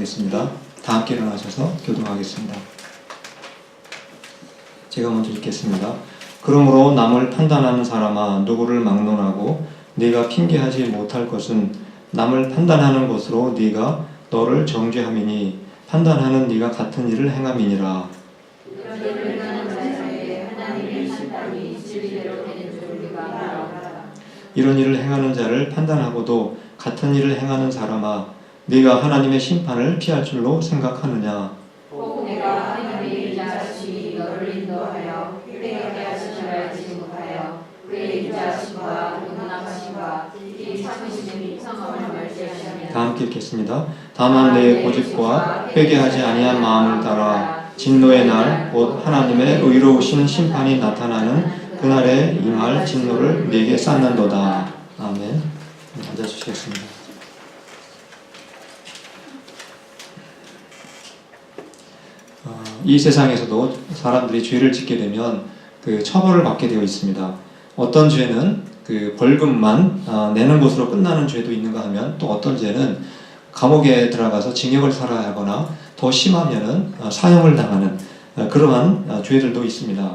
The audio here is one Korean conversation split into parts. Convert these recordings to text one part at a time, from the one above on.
교도하겠습니다. 다 함께 일어나셔서 교도하겠습니다. 제가 먼저 읽겠습니다. 그러므로 남을 판단하는 사람아, 누구를 막론하고 네가 핑계하지 못할 것은 남을 판단하는 것으로 네가 너를 정죄함이니 판단하는 네가 같은 일을 행함이니라. 이런 일을 행하는 자를 판단하고도 같은 일을 행하는 사람아, 네가 하나님의 심판을 피할 줄로 생각하느냐. 혹 내가 하나님의 인자하심이 너를 인도하여 회개하게 하시지 말지 못하여 그의 인자하심과 용납하심과 이 참으심이 성함을 말지하시며. 다 함께 읽겠습니다. 다만 내 고집과 회개하지 아니한 마음을 따라 진노의 날 곧 하나님의 의로우신 심판이 나타나는 그날에 임할 진노를 네게 쌓는도다. 아멘. 앉아주시겠습니다. 이 세상에서도 사람들이 죄를 짓게 되면 그 처벌을 받게 되어 있습니다. 어떤 죄는 그 벌금만 내는 것으로 끝나는 죄도 있는가 하면, 또 어떤 죄는 감옥에 들어가서 징역을 살아야 하거나 더 심하면은 사형을 당하는 그러한 죄들도 있습니다.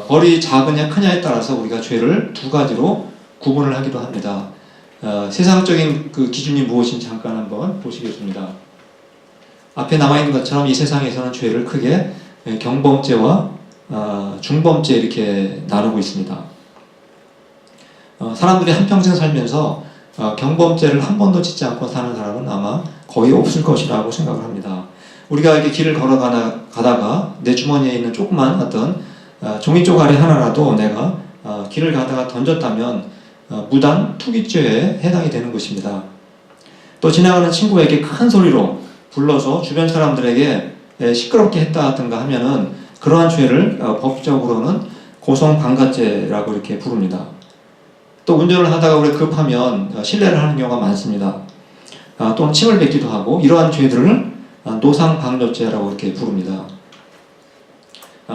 벌이 작으냐 크냐에 따라서 우리가 죄를 두 가지로 구분을 하기도 합니다. 세상적인 그 기준이 무엇인지 잠깐 한번 보시겠습니다. 앞에 남아있는 것처럼 이 세상에서는 죄를 크게 경범죄와 중범죄 이렇게 나누고 있습니다. 사람들이 한평생 살면서 경범죄를 한 번도 짓지 않고 사는 사람은 아마 거의 없을 것이라고 생각을 합니다. 우리가 이렇게 길을 걸어가다가 내 주머니에 있는 조그만 어떤 종이 쪼가리 하나라도 내가 길을 가다가 던졌다면 무단 투기죄에 해당이 되는 것입니다. 또 지나가는 친구에게 큰 소리로 불러서 주변 사람들에게 시끄럽게 했다든가 하면은 그러한 죄를 법적으로는 고성방가죄라고 이렇게 부릅니다. 또 운전을 하다가 우리 급하면 실례를 하는 경우가 많습니다. 또는 침을 뱉기도 하고, 이러한 죄들을 노상방조죄라고 이렇게 부릅니다.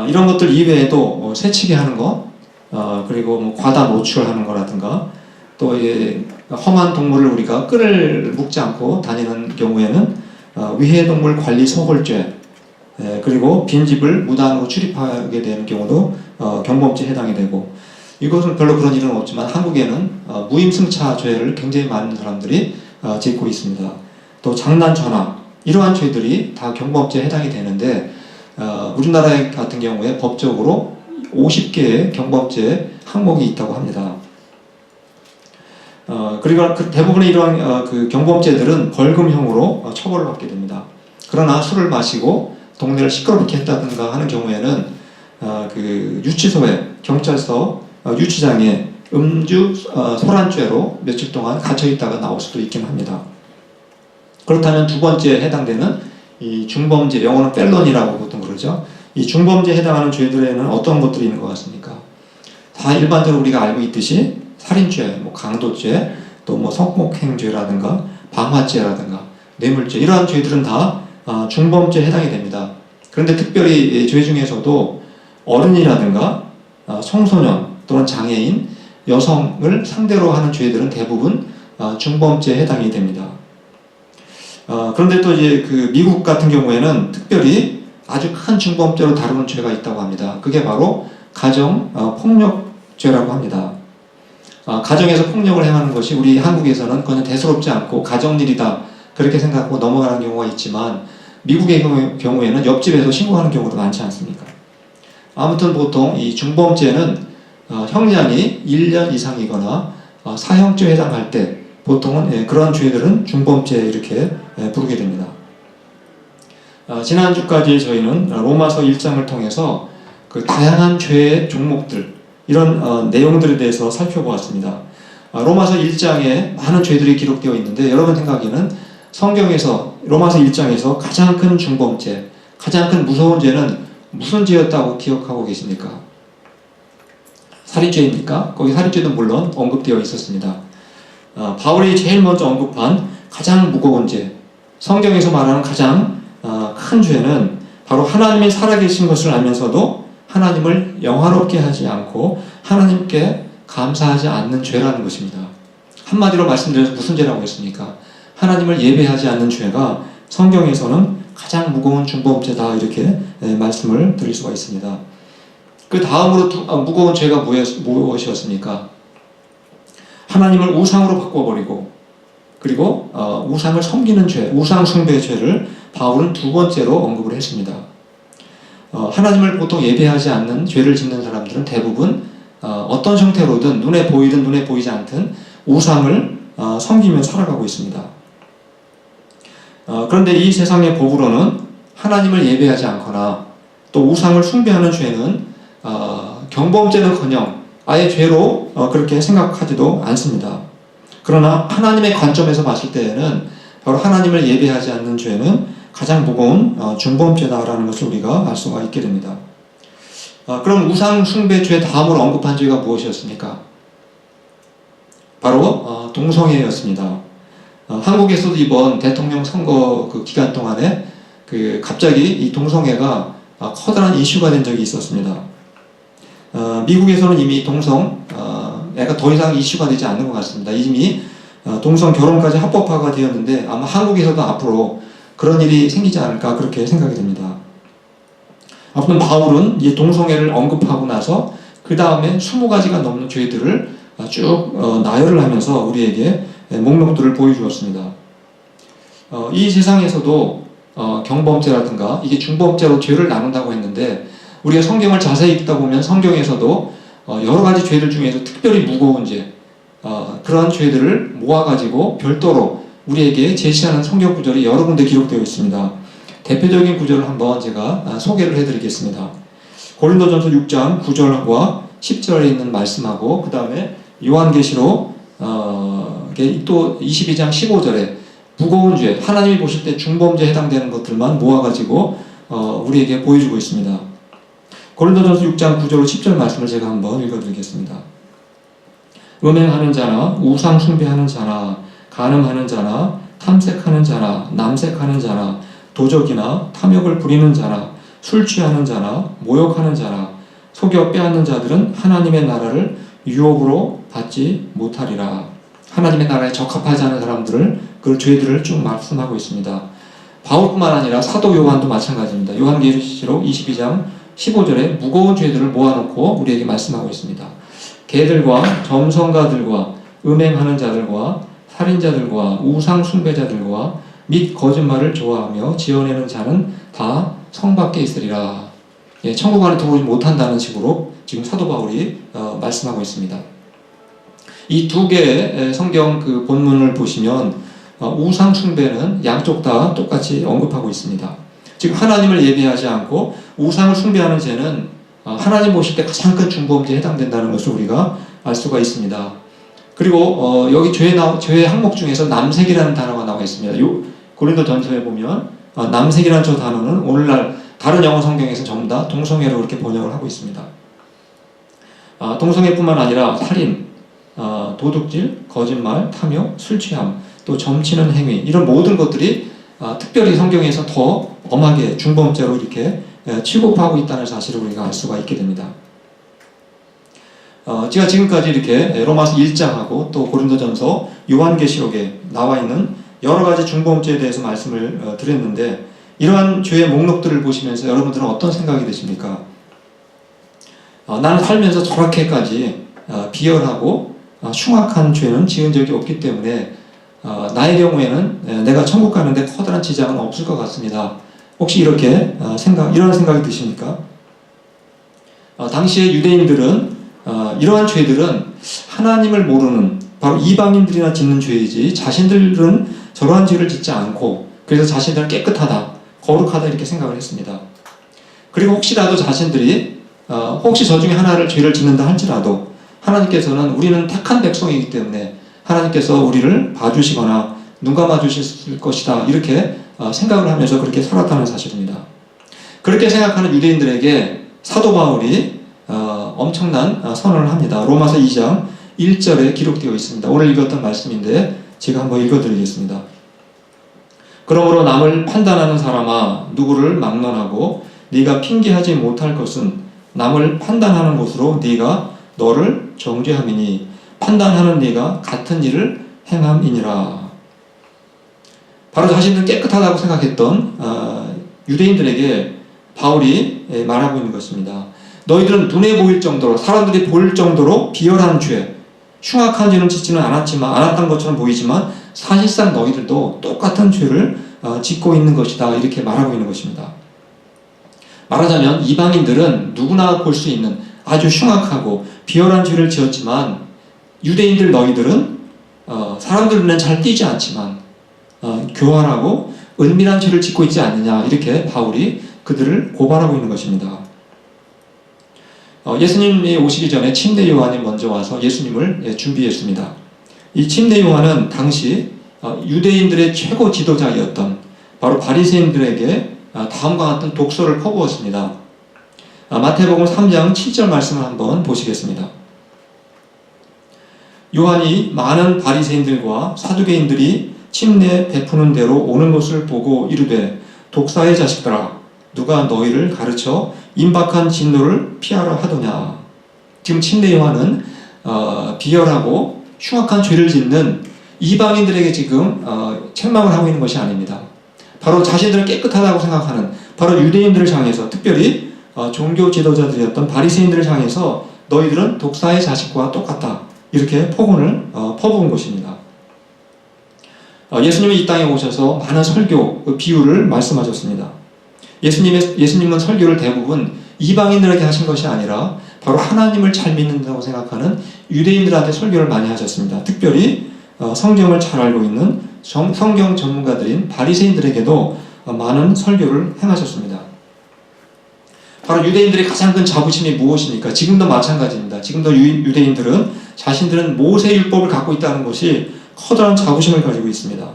이런 것들 이외에도 새치기 하는 것, 그리고 뭐 과다 노출하는 거라든가, 또 험한 동물을 우리가 끈을 묶지 않고 다니는 경우에는 위해동물 관리 소홀죄, 그리고 빈집을 무단으로 출입하게 되는 경우도 경범죄에 해당이 되고, 이것은 별로 그런 일은 없지만 한국에는 무임승차죄를 굉장히 많은 사람들이 짓고 있습니다. 또 장난 전화, 이러한 죄들이 다 경범죄에 해당이 되는데, 우리나라 같은 경우에 법적으로 50개의 경범죄 항목이 있다고 합니다. 그리고 대부분의 이러한 그 경범죄들은 벌금형으로 처벌을 받게 됩니다. 그러나 술을 마시고 동네를 시끄럽게 했다든가 하는 경우에는 그 유치소에, 경찰서 유치장에 음주 소란죄로 며칠 동안 갇혀 있다가 나올 수도 있긴 합니다. 그렇다면 두 번째에 해당되는 이 중범죄, 영어는 펠런이라고 보통 그러죠. 이 중범죄에 해당하는 죄들에는 어떤 것들이 있는 것 같습니까? 다 일반적으로 우리가 알고 있듯이 살인죄, 뭐 강도죄, 또 뭐 성폭행죄라든가 방화죄라든가 뇌물죄, 이러한 죄들은 다 중범죄에 해당이 됩니다. 그런데 특별히 죄 중에서도 어른이라든가 청소년 또는 장애인, 여성을 상대로 하는 죄들은 대부분 중범죄에 해당이 됩니다. 그런데 또 이제 그 미국 같은 경우에는 특별히 아주 큰 중범죄로 다루는 죄가 있다고 합니다. 그게 바로 가정 폭력죄라고 합니다. 가정에서 폭력을 행하는 것이 우리 한국에서는 그냥 대수롭지 않고 가정일이다 그렇게 생각하고 넘어가는 경우가 있지만, 미국의 경우에는 옆집에서 신고하는 경우도 많지 않습니까? 아무튼 보통 이 중범죄는 형량이 1년 이상이거나 사형죄에 해당할 때 보통은 그런 죄들은 중범죄 이렇게 부르게 됩니다. 지난주까지 저희는 로마서 1장을 통해서 그 다양한 죄의 종목들, 이런 내용들에 대해서 살펴보았습니다. 로마서 1장에 많은 죄들이 기록되어 있는데, 여러분 생각에는 성경에서 로마서 1장에서 가장 큰 중범죄, 가장 큰 무서운 죄는 무슨 죄였다고 기억하고 계십니까? 살인죄입니까? 거기 살인죄도 물론 언급되어 있었습니다. 바울이 제일 먼저 언급한 가장 무거운 죄, 성경에서 말하는 가장 큰 죄는 바로 하나님이 살아계신 것을 알면서도 하나님을 영화롭게 하지 않고 하나님께 감사하지 않는 죄라는 것입니다. 한마디로 말씀드려서 무슨 죄라고 했습니까? 하나님을 예배하지 않는 죄가 성경에서는 가장 무거운 중범죄다 이렇게 말씀을 드릴 수가 있습니다. 그 다음으로 무거운 죄가 무엇이었습니까? 하나님을 우상으로 바꿔버리고 그리고 우상을 섬기는 죄, 우상 숭배 죄를 바울은 두 번째로 언급을 했습니다. 하나님을 보통 예배하지 않는 죄를 짓는 사람들은 대부분 어떤 형태로든 눈에 보이든 눈에 보이지 않든 우상을 섬기며 살아가고 있습니다. 그런데 이 세상의 법으로는 하나님을 예배하지 않거나 또 우상을 숭배하는 죄는 경범죄는커녕 아예 죄로 그렇게 생각하지도 않습니다. 그러나 하나님의 관점에서 봤을 때에는 바로 하나님을 예배하지 않는 죄는 가장 무거운 중범죄다라는 것을 우리가 알 수가 있게 됩니다. 그럼 우상 숭배 죄 다음으로 언급한 죄가 무엇이었습니까? 바로 동성애였습니다. 한국에서도 이번 대통령 선거 그 기간 동안에 갑자기 이 동성애가 커다란 이슈가 된 적이 있었습니다. 미국에서는 이미 애가 더 이상 이슈가 되지 않는 것 같습니다. 이미 동성 결혼까지 합법화가 되었는데 아마 한국에서도 앞으로 그런 일이 생기지 않을까 그렇게 생각이 됩니다. 아무튼 바울은 이 동성애를 언급하고 나서 그 다음에 20가지가 넘는 죄들을 쭉 나열을 하면서 우리에게 목록들을 보여주었습니다. 이 세상에서도 경범죄라든가 이게 중범죄로 죄를 나눈다고 했는데 우리가 성경을 자세히 읽다 보면 성경에서도 여러 가지 죄들 중에서 특별히 무거운 죄, 그러한 죄들을 모아가지고 별도로 우리에게 제시하는 성경 구절이 여러 군데 기록되어 있습니다. 대표적인 구절을 한번 제가 소개를 해드리겠습니다. 고린도전서 6장 9절과 10절에 있는 말씀하고 그 다음에 요한계시록 또 22장 15절에 무거운 죄, 하나님이 보실 때 중범죄에 해당되는 것들만 모아가지고 우리에게 보여주고 있습니다. 고린도전서 6장 9절 10절 말씀을 제가 한번 읽어드리겠습니다. 음행하는 자나 우상 숭배하는 자나 간음하는 자나 탐색하는 자나 남색하는 자나 도적이나 탐욕을 부리는 자나 술 취하는 자나 모욕하는 자나 속여 빼앗는 자들은 하나님의 나라를 유업으로 받지 못하리라. 하나님의 나라에 적합하지 않은 사람들을 그 죄들을 쭉 말씀하고 있습니다. 바울뿐만 아니라 사도 요한도 마찬가지입니다. 요한계시록 22장 15절에 무거운 죄들을 모아놓고 우리에게 말씀하고 있습니다. 개들과 점성가들과 음행하는 자들과 살인자들과 우상 숭배자들과 및 거짓말을 좋아하며 지어내는 자는 다 성 밖에 있으리라. 천국 안에 들어오지 못한다는 식으로 지금 사도 바울이 말씀하고 있습니다. 이 두 개의 성경 그 본문을 보시면 우상 숭배는 양쪽 다 똑같이 언급하고 있습니다. 즉 하나님을 예배하지 않고 우상을 숭배하는 죄는 하나님 보실 때 가장 큰 중범죄에 해당된다는 것을 우리가 알 수가 있습니다. 그리고 여기 죄의 항목 중에서 남색이라는 단어가 나와 있습니다. 고린도전서에 보면 남색이라는 저 단어는 오늘날 다른 영어 성경에서 전부 다 동성애로 이렇게 번역을 하고 있습니다. 동성애뿐만 아니라 살인, 도둑질, 거짓말, 탐욕, 술 취함, 또 점치는 행위 이런 모든 것들이 특별히 성경에서 더 엄하게 중범죄로 이렇게 취급하고 있다는 사실을 우리가 알 수가 있게 됩니다. 제가 지금까지 이렇게 로마서 1장하고 또 고린도전서, 요한계시록에 나와 있는 여러 가지 중범죄에 대해서 말씀을 드렸는데 이러한 죄의 목록들을 보시면서 여러분들은 어떤 생각이 드십니까? 나는 살면서 저렇게까지 비열하고 흉악한 죄는 지은 적이 없기 때문에 나의 경우에는 내가 천국 가는데 커다란 지장은 없을 것 같습니다. 혹시 이런 생각이 드십니까? 당시의 유대인들은 이러한 죄들은 하나님을 모르는 바로 이방인들이나 짓는 죄이지 자신들은 저러한 죄를 짓지 않고 그래서 자신들은 깨끗하다, 거룩하다 이렇게 생각을 했습니다. 그리고 혹시라도 자신들이 혹시 저 중에 하나를 죄를 짓는다 할지라도 하나님께서는 우리는 택한 백성이기 때문에 하나님께서 우리를 봐주시거나 눈 감아주실 것이다 이렇게 생각을 하면서 그렇게 살았다는 사실입니다. 그렇게 생각하는 유대인들에게 사도 바울이 엄청난 선언을 합니다. 로마서 2장 1절에 기록되어 있습니다. 오늘 읽었던 말씀인데 제가 한번 읽어드리겠습니다. 그러므로 남을 판단하는 사람아 누구를 막론하고 네가 핑계하지 못할 것은 남을 판단하는 것으로 네가 너를 정죄함이니 판단하는 네가 같은 일을 행함이니라. 바로 자신은 깨끗하다고 생각했던 유대인들에게 바울이 말하고 있는 것입니다. 너희들은 눈에 보일 정도로, 사람들이 볼 정도로 비열한 죄, 흉악한 죄는 짓지는 않았던 것처럼 보이지만 사실상 너희들도 똑같은 죄를 짓고 있는 것이다, 이렇게 말하고 있는 것입니다. 말하자면 이방인들은 누구나 볼 수 있는 아주 흉악하고 비열한 죄를 지었지만 유대인들 너희들은 사람들 눈엔 잘 띄지 않지만 교활하고 은밀한 죄를 짓고 있지 않느냐, 이렇게 바울이 그들을 고발하고 있는 것입니다. 예수님이 오시기 전에 침례 요한이 먼저 와서 예수님을 준비했습니다. 이 침례 요한은 당시 유대인들의 최고 지도자였던 바로 바리새인들에게 다음과 같은 독서를 퍼부었습니다. 마태복음 3장 7절 말씀을 한번 보시겠습니다. 요한이 많은 바리새인들과 사두개인들이 침례 베푸는 대로 오는 것을 보고 이르되 독사의 자식들아, 누가 너희를 가르쳐 임박한 진노를 피하라 하더냐. 지금 침례 요한은 비열하고 흉악한 죄를 짓는 이방인들에게 지금 책망을 하고 있는 것이 아닙니다. 바로 자신들을 깨끗하다고 생각하는 바로 유대인들을 향해서, 특별히 종교 지도자들이었던 바리새인들을 향해서 너희들은 독사의 자식과 똑같다, 이렇게 폭언을 퍼부은 것입니다. 예수님이 이 땅에 오셔서 많은 설교, 비유를 말씀하셨습니다. 예수님은 설교를 대부분 이방인들에게 하신 것이 아니라 바로 하나님을 잘 믿는다고 생각하는 유대인들한테 설교를 많이 하셨습니다. 특별히 성경을 잘 알고 있는 성경 전문가들인 바리새인들에게도 많은 설교를 행하셨습니다. 바로 유대인들의 가장 큰 자부심이 무엇입니까? 지금도 마찬가지입니다. 지금도 유대인들은 자신들은 모세율법을 갖고 있다는 것이 커다란 자부심을 가지고 있습니다.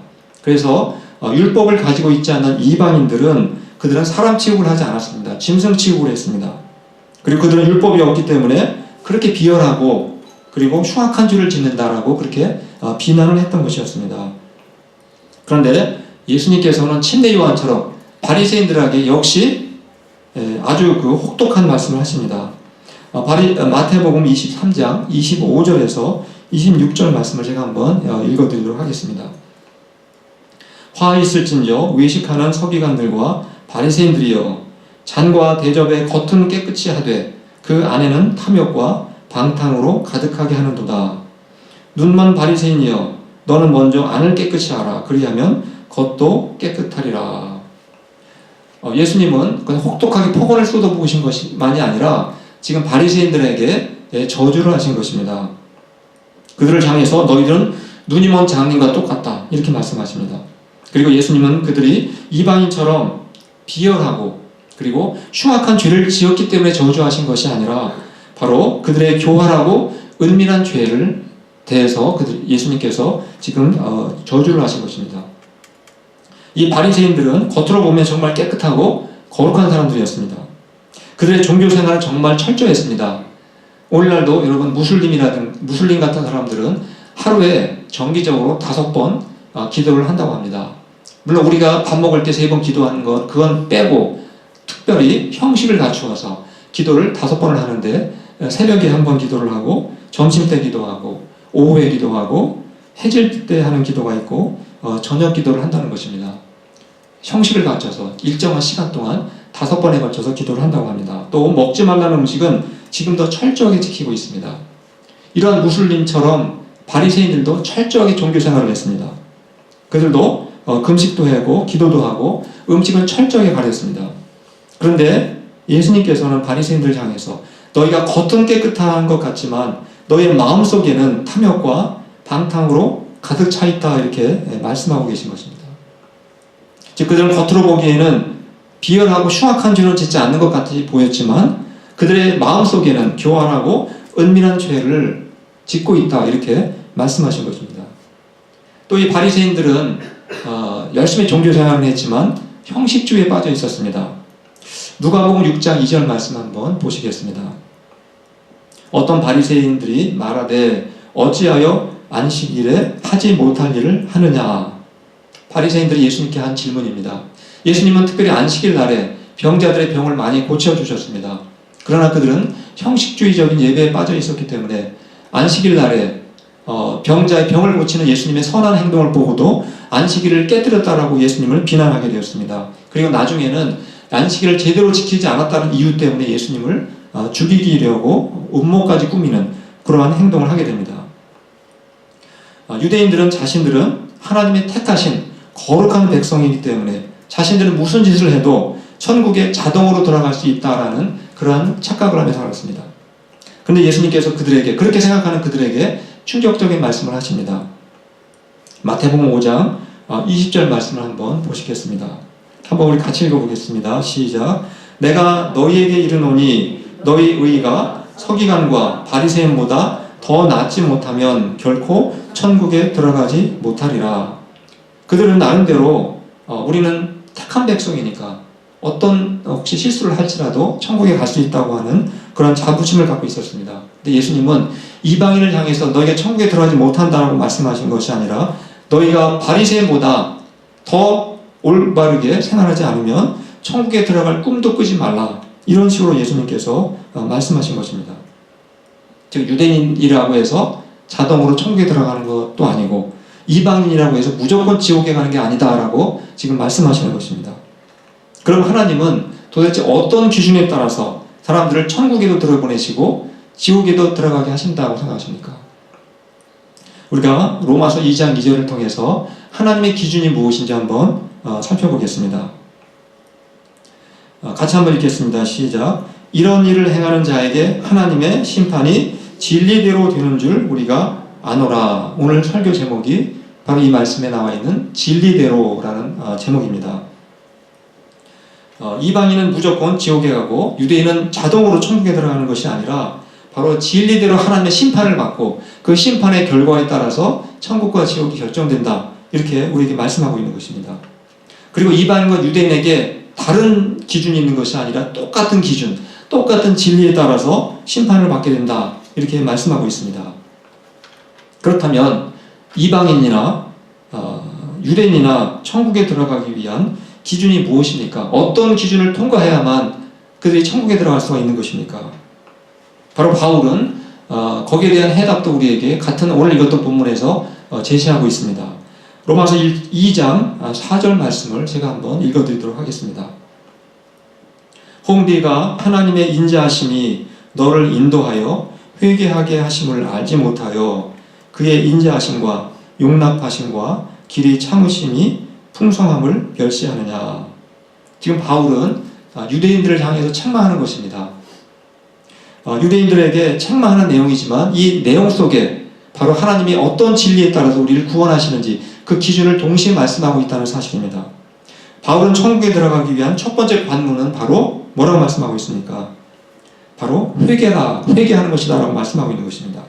그래서 율법을 가지고 있지 않는 이방인들은 그들은 사람 취급을 하지 않았습니다. 짐승 취급을 했습니다. 그리고 그들은 율법이 없기 때문에 그렇게 비열하고 그리고 흉악한 죄를 짓는다라고 그렇게 비난을 했던 것이었습니다. 그런데 예수님께서는 침례 요한처럼 바리새인들에게 역시 아주 혹독한 말씀을 하십니다. 마태복음 23장 25절에서 26절 말씀을 제가 한번 읽어드리도록 하겠습니다. 화 있을진저 외식하는 서기관들과 바리새인들이여, 잔과 대접의 겉은 깨끗이 하되 그 안에는 탐욕과 방탕으로 가득하게 하는도다. 눈먼 바리새인이여, 너는 먼저 안을 깨끗이 하라. 그리하면 겉도 깨끗하리라. 예수님은 그냥 혹독하게 폭언을 쏟아부으신 것만이 아니라 지금 바리새인들에게 저주를 하신 것입니다. 그들을 향해서 너희들은 눈이 먼 장님과 똑같다, 이렇게 말씀하십니다. 그리고 예수님은 그들이 이방인처럼 비열하고 그리고 흉악한 죄를 지었기 때문에 저주하신 것이 아니라 바로 그들의 교활하고 은밀한 죄를 대해서 예수님께서 지금 저주를 하신 것입니다. 이 바리새인들은 겉으로 보면 정말 깨끗하고 거룩한 사람들이었습니다. 그들의 종교 생활은 정말 철저했습니다. 오늘날도 여러분 무슬림 같은 사람들은 하루에 정기적으로 5번 기도를 한다고 합니다. 물론 우리가 밥 먹을 때 3번 기도하는 것, 그건 빼고 특별히 형식을 갖추어서 기도를 5번을 하는데, 새벽에 1번 기도를 하고 점심 때 기도하고 오후에 기도하고 해질 때 하는 기도가 있고 저녁 기도를 한다는 것입니다. 형식을 갖춰서 일정한 시간 동안 5번에 걸쳐서 기도를 한다고 합니다. 또 먹지 말라는 음식은 지금도 철저하게 지키고 있습니다. 이러한 무슬림처럼 바리새인들도 철저하게 종교 생활을 했습니다. 그들도 금식도 하고 기도도 하고 음식은 철저하게 가렸습니다. 그런데 예수님께서는 바리새인들을 향해서 너희가 겉은 깨끗한 것 같지만 너희의 마음속에는 탐욕과 방탕으로 가득 차 있다, 이렇게 말씀하고 계신 것입니다. 즉 그들은 겉으로 보기에는 비열하고 흉악한 죄를 짓지 않는 것 같이 보였지만 그들의 마음속에는 교활하고 은밀한 죄를 짓고 있다, 이렇게 말씀하신 것입니다. 또 이 바리새인들은 열심히 종교생활을 했지만 형식주의에 빠져 있었습니다. 누가복음 6장 2절 말씀 한번 보시겠습니다. 어떤 바리새인들이 말하되 어찌하여 안식일에 하지 못할 일을 하느냐. 바리새인들이 예수님께 한 질문입니다. 예수님은 특별히 안식일 날에 병자들의 병을 많이 고쳐주셨습니다. 그러나 그들은 형식주의적인 예배에 빠져 있었기 때문에 안식일 날에 병자의 병을 고치는 예수님의 선한 행동을 보고도 안식일을 깨뜨렸다라고 예수님을 비난하게 되었습니다. 그리고 나중에는 안식일을 제대로 지키지 않았다는 이유 때문에 예수님을 죽이려고 음모까지 꾸미는 그러한 행동을 하게 됩니다. 유대인들은 자신들은 하나님의 택하신 거룩한 백성이기 때문에 자신들은 무슨 짓을 해도 천국에 자동으로 들어갈 수 있다라는 그러한 착각을 하며 살았습니다. 그런데 예수님께서 그렇게 생각하는 그들에게 충격적인 말씀을 하십니다. 마태복음 5장 20절 말씀을 한번 보시겠습니다. 한번 우리 같이 읽어보겠습니다. 시작. 내가 너희에게 이르노니 너희 의가 서기관과 바리새인보다 더 낫지 못하면 결코 천국에 들어가지 못하리라. 그들은 나름대로 우리는 택한 백성이니까 어떤 혹시 실수를 할지라도 천국에 갈 수 있다고 하는 그런 자부심을 갖고 있었습니다. 근데 예수님은 이방인을 향해서 너희가 천국에 들어가지 못한다라고 말씀하신 것이 아니라 너희가 바리새인보다 더 올바르게 생활하지 않으면 천국에 들어갈 꿈도 꾸지 말라. 이런 식으로 예수님께서 말씀하신 것입니다. 즉 유대인이라고 해서 자동으로 천국에 들어가는 것도 아니고 이방인이라고 해서 무조건 지옥에 가는 게 아니다라고 지금 말씀하시는 것입니다. 그럼 하나님은 도대체 어떤 기준에 따라서 사람들을 천국에도 들어보내시고 지옥에도 들어가게 하신다고 생각하십니까? 우리가 로마서 2장 2절을 통해서 하나님의 기준이 무엇인지 한번 살펴보겠습니다. 같이 한번 읽겠습니다. 시작. 이런 일을 행하는 자에게 하나님의 심판이 진리대로 되는 줄 우리가 아노라. 오늘 설교 제목이 바로 이 말씀에 나와 있는 진리대로라는 제목입니다. 이방인은 무조건 지옥에 가고 유대인은 자동으로 천국에 들어가는 것이 아니라 바로 진리대로 하나님의 심판을 받고 그 심판의 결과에 따라서 천국과 지옥이 결정된다. 이렇게 우리에게 말씀하고 있는 것입니다. 그리고 이방인과 유대인에게 다른 기준이 있는 것이 아니라 똑같은 기준, 똑같은 진리에 따라서 심판을 받게 된다. 이렇게 말씀하고 있습니다. 그렇다면 이방인이나 유대인이나 천국에 들어가기 위한 기준이 무엇입니까? 어떤 기준을 통과해야만 그들이 천국에 들어갈 수가 있는 것입니까? 바로 바울은 거기에 대한 해답도 우리에게 같은 오늘 읽었던 본문에서 제시하고 있습니다. 로마서 2장 4절 말씀을 제가 한번 읽어드리도록 하겠습니다. 홍비가 하나님의 인자하심이 너를 인도하여 회개하게 하심을 알지 못하여 그의 인자하심과 용납하심과 길이 참으심이 풍성함을 멸시하느냐. 지금 바울은 유대인들을 향해서 책망하는 것입니다. 유대인들에게 책망하는 내용이지만 이 내용 속에 바로 하나님이 어떤 진리에 따라서 우리를 구원하시는지 그 기준을 동시에 말씀하고 있다는 사실입니다. 바울은 천국에 들어가기 위한 첫 번째 관문은 바로 뭐라고 말씀하고 있습니까? 바로 회개하는 것이다 라고 말씀하고 있는 것입니다.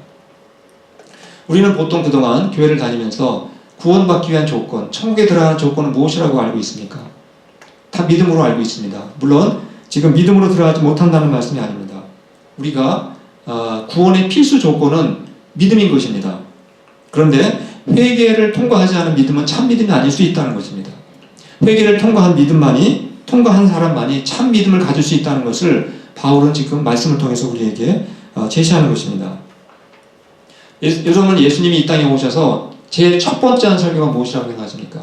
우리는 보통 그동안 교회를 다니면서 구원받기 위한 조건, 천국에 들어가는 조건은 무엇이라고 알고 있습니까? 다 믿음으로 알고 있습니다. 물론 지금 믿음으로 들어가지 못한다는 말씀이 아닙니다. 우리가 구원의 필수 조건은 믿음인 것입니다. 그런데 회개를 통과하지 않은 믿음은 참 믿음이 아닐 수 있다는 것입니다. 회개를 통과한 사람만이 참 믿음을 가질 수 있다는 것을 바울은 지금 말씀을 통해서 우리에게 제시하는 것입니다. 여러분, 예수님이 이 땅에 오셔서 제일 첫 번째 한 설교가 무엇이라고 생각하십니까?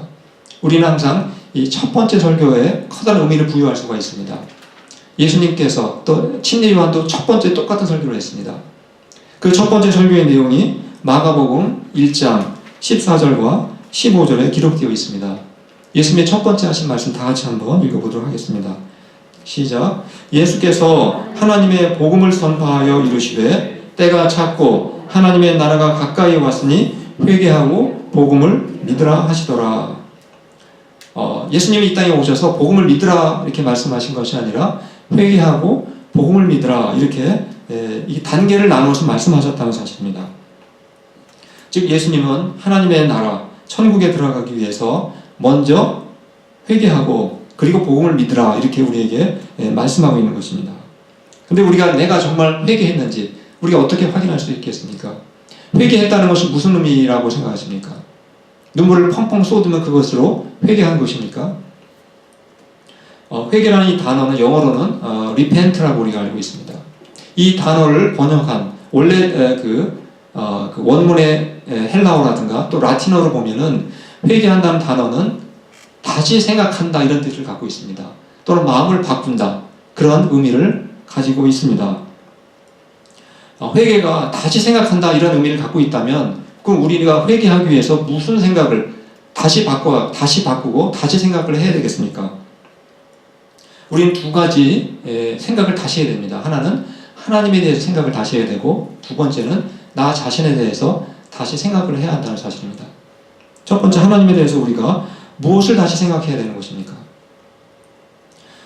우리는 항상 이 첫 번째 설교에 커다란 의미를 부여할 수가 있습니다. 예수님께서 또 친례 요한도 첫 번째 똑같은 설교를 했습니다. 그 첫 번째 설교의 내용이 마가복음 1장 14절과 15절에 기록되어 있습니다. 예수님의 첫 번째 하신 말씀 다 같이 한번 읽어보도록 하겠습니다. 시작. 예수께서 하나님의 복음을 선포하여 이르시되 때가 찼고 하나님의 나라가 가까이 왔으니 회개하고 복음을 믿으라 하시더라. 예수님이 이 땅에 오셔서 복음을 믿으라 이렇게 말씀하신 것이 아니라 회개하고 복음을 믿으라 이렇게 이 단계를 나누어서 말씀하셨다는 사실입니다. 즉 예수님은 하나님의 나라 천국에 들어가기 위해서 먼저 회개하고 그리고 복음을 믿으라 이렇게 우리에게 말씀하고 있는 것입니다. 근데 내가 정말 회개했는지 우리가 어떻게 확인할 수 있겠습니까? 회개했다는 것이 무슨 의미라고 생각하십니까? 눈물을 펑펑 쏟으면 그것으로 회개한 것입니까? 회개라는 이 단어는 영어로는 repent라고 우리가 알고 있습니다. 이 단어를 번역한 원래 그 원문의 헬라어라든가 또 라틴어로 보면은 회개한다는 단어는 다시 생각한다 이런 뜻을 갖고 있습니다. 또는 마음을 바꾼다 그런 의미를 가지고 있습니다. 회개가 다시 생각한다 이런 의미를 갖고 있다면 그럼 우리가 회개하기 위해서 무슨 생각을 다시 바꾸고 다시 생각을 해야 되겠습니까? 우리는 두 가지 생각을 다시 해야 됩니다. 하나는 하나님에 대해서 생각을 다시 해야 되고 두 번째는 나 자신에 대해서 다시 생각을 해야 한다는 사실입니다. 첫 번째 하나님에 대해서 우리가 무엇을 다시 생각해야 되는 것입니까?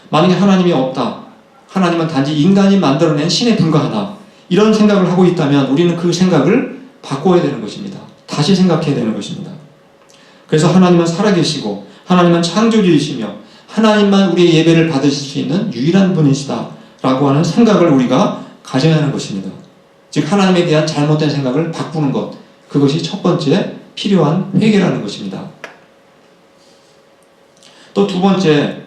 만약에 하나님이 없다. 하나님은 단지 인간이 만들어낸 신에 불과하다. 이런 생각을 하고 있다면 우리는 그 생각을 바꿔야 되는 것입니다. 다시 생각해야 되는 것입니다. 그래서 하나님은 살아계시고 하나님은 창조주이시며 하나님만 우리의 예배를 받으실 수 있는 유일한 분이시다 라고 하는 생각을 우리가 가져야 하는 것입니다. 즉 하나님에 대한 잘못된 생각을 바꾸는 것, 그것이 첫 번째 필요한 회개라는 것입니다. 또 두 번째,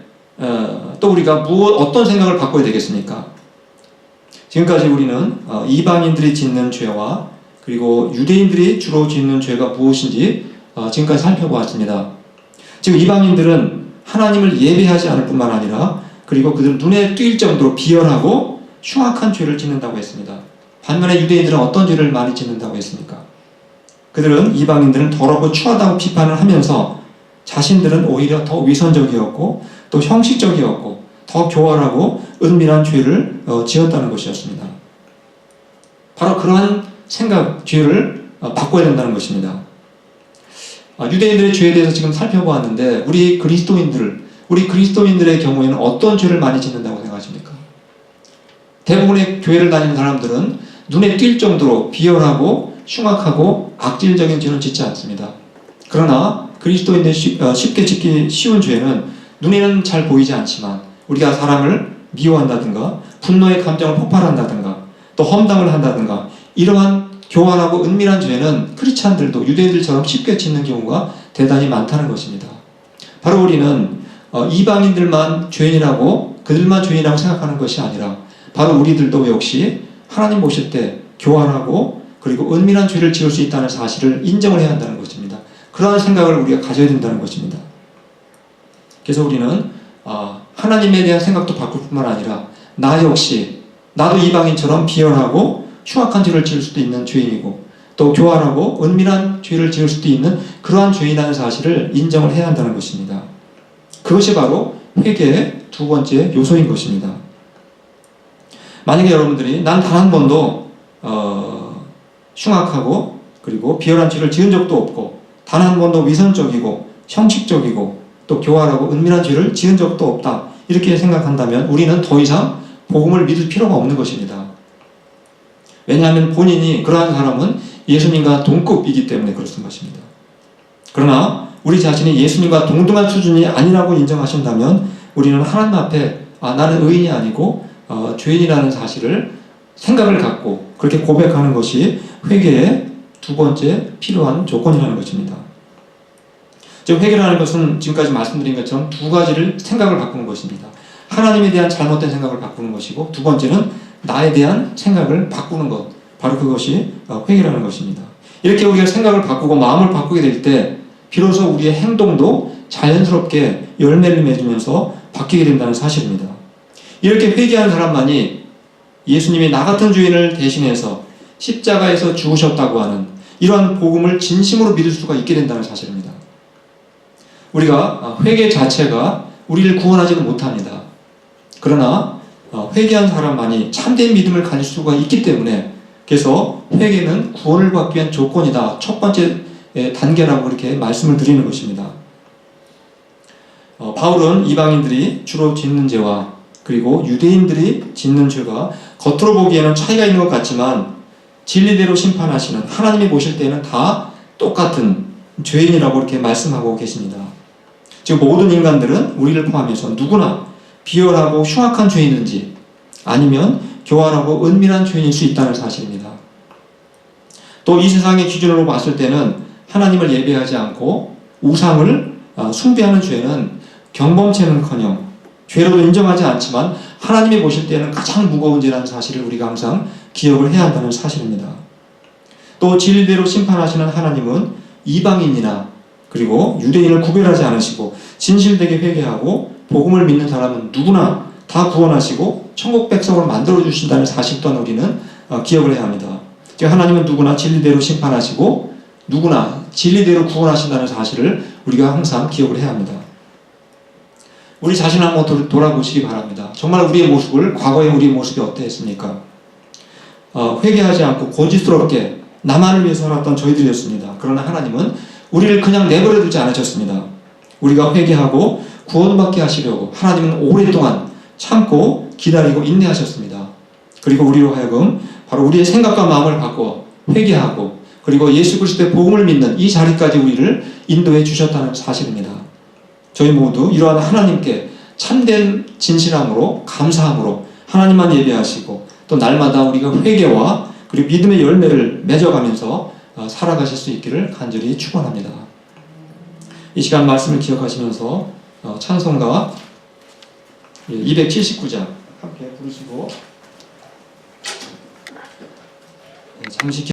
또 우리가 어떤 생각을 바꿔야 되겠습니까? 지금까지 우리는 이방인들이 짓는 죄와 그리고 유대인들이 주로 짓는 죄가 무엇인지 지금까지 살펴보았습니다. 지금 이방인들은 하나님을 예배하지 않을 뿐만 아니라 그리고 그들 눈에 띌 정도로 비열하고 흉악한 죄를 짓는다고 했습니다. 반면에 유대인들은 어떤 죄를 많이 짓는다고 했습니까? 그들은 이방인들은 더럽고 추하다고 비판을 하면서 자신들은 오히려 더 위선적이었고 또 형식적이었고 더 교활하고 은밀한 죄를 지었다는 것이었습니다. 바로 그러한 생각, 죄를 바꿔야 된다는 것입니다. 유대인들의 죄에 대해서 지금 살펴보았는데 우리 그리스도인들의 경우에는 어떤 죄를 많이 짓는다고 생각하십니까? 대부분의 교회를 다니는 사람들은 눈에 띌 정도로 비열하고 흉악하고 악질적인 죄는 짓지 않습니다. 그러나 그리스도인들이 쉽게 짓기 쉬운 죄는 눈에는 잘 보이지 않지만 우리가 사람을 미워한다든가 분노의 감정을 폭발한다든가 또 험담을 한다든가 이러한 교활하고 은밀한 죄는 크리스찬들도 유대인들처럼 쉽게 짓는 경우가 대단히 많다는 것입니다. 바로 우리는 이방인들만 죄인이라고 그들만 죄인이라고 생각하는 것이 아니라 바로 우리들도 역시 하나님 보실 때 교활하고 그리고 은밀한 죄를 지을 수 있다는 사실을 인정을 해야 한다는 것입니다. 그러한 생각을 우리가 가져야 된다는 것입니다. 그래서 우리는 하나님에 대한 생각도 바꿀 뿐만 아니라 나 역시 나도 이방인처럼 비열하고 흉악한 죄를 지을 수도 있는 죄인이고 또 교활하고 은밀한 죄를 지을 수도 있는 그러한 죄인이라는 사실을 인정을 해야 한다는 것입니다. 그것이 바로 회개의 두 번째 요소인 것입니다. 만약에 여러분들이 난 단 한 번도 흉악하고 그리고 비열한 죄를 지은 적도 없고 단 한 번도 위선적이고 형식적이고 또 교활하고 은밀한 죄를 지은 적도 없다 이렇게 생각한다면 우리는 더 이상 복음을 믿을 필요가 없는 것입니다. 왜냐하면 본인이 그러한 사람은 예수님과 동급이기 때문에 그렇습니다. 것입니다. 그러나 우리 자신이 예수님과 동등한 수준이 아니라고 인정하신다면 우리는 하나님 앞에 나는 의인이 아니고 죄인이라는 사실을 생각을 갖고 그렇게 고백하는 것이 회개의 두 번째 필요한 조건이라는 것입니다. 즉 회개라는 것은 지금까지 말씀드린 것처럼 두 가지를 생각을 바꾸는 것입니다. 하나님에 대한 잘못된 생각을 바꾸는 것이고 두 번째는 나에 대한 생각을 바꾸는 것, 바로 그것이 회개라는 것입니다. 이렇게 우리가 생각을 바꾸고 마음을 바꾸게 될 때 비로소 우리의 행동도 자연스럽게 열매를 맺으면서 바뀌게 된다는 사실입니다. 이렇게 회개하는 사람만이 예수님이 나 같은 죄인을 대신해서 십자가에서 죽으셨다고 하는 이러한 복음을 진심으로 믿을 수가 있게 된다는 사실입니다. 우리가 회개 자체가 우리를 구원하지는 못합니다. 그러나 회개한 사람만이 참된 믿음을 가질 수가 있기 때문에 그래서 회개는 구원을 받기 위한 조건이다. 첫 번째 단계라고 그렇게 말씀을 드리는 것입니다. 바울은 이방인들이 주로 짓는 죄와 그리고 유대인들이 짓는 죄가 겉으로 보기에는 차이가 있는 것 같지만 진리대로 심판하시는 하나님이 보실 때는 다 똑같은 죄인이라고 이렇게 말씀하고 계십니다. 지금 모든 인간들은 우리를 포함해서 누구나 비열하고 흉악한 죄인인지 아니면 교활하고 은밀한 죄인일 수 있다는 사실입니다. 또 이 세상의 기준으로 봤을 때는 하나님을 예배하지 않고 우상을 숭배하는 죄는 경범죄는커녕 죄로도 인정하지 않지만 하나님이 보실 때는 가장 무거운 죄라는 사실을 우리가 항상 기억을 해야 한다는 사실입니다. 또 진리대로 심판하시는 하나님은 이방인이나 그리고 유대인을 구별하지 않으시고 진실되게 회개하고 복음을 믿는 사람은 누구나 다 구원하시고 천국 백성으로 만들어 주신다는 사실 또한 우리는 기억을 해야 합니다. 즉 하나님은 누구나 진리대로 심판하시고 누구나 진리대로 구원하신다는 사실을 우리가 항상 기억을 해야 합니다. 우리 자신을 한번 돌아보시기 바랍니다. 정말 우리의 모습을, 과거의 우리의 모습이 어땠습니까? 회개하지 않고 고집스럽게 나만을 위해서 살았던 저희들이었습니다. 그러나 하나님은 우리를 그냥 내버려 두지 않으셨습니다. 우리가 회개하고 구원받게 하시려고 하나님은 오랫동안 참고 기다리고 인내하셨습니다. 그리고 우리로 하여금 바로 우리의 생각과 마음을 바꿔 회개하고 그리고 예수 그리스도의 복음을 믿는 이 자리까지 우리를 인도해 주셨다는 사실입니다. 저희 모두 이러한 하나님께 참된 진실함으로 감사함으로 하나님만 예배하시고 또 날마다 우리가 회개와 그리고 믿음의 열매를 맺어가면서 살아가실 수 있기를 간절히 축원합니다. 이 시간 말씀을 기억하시면서 찬송가 279장 함께 부르시고 잠시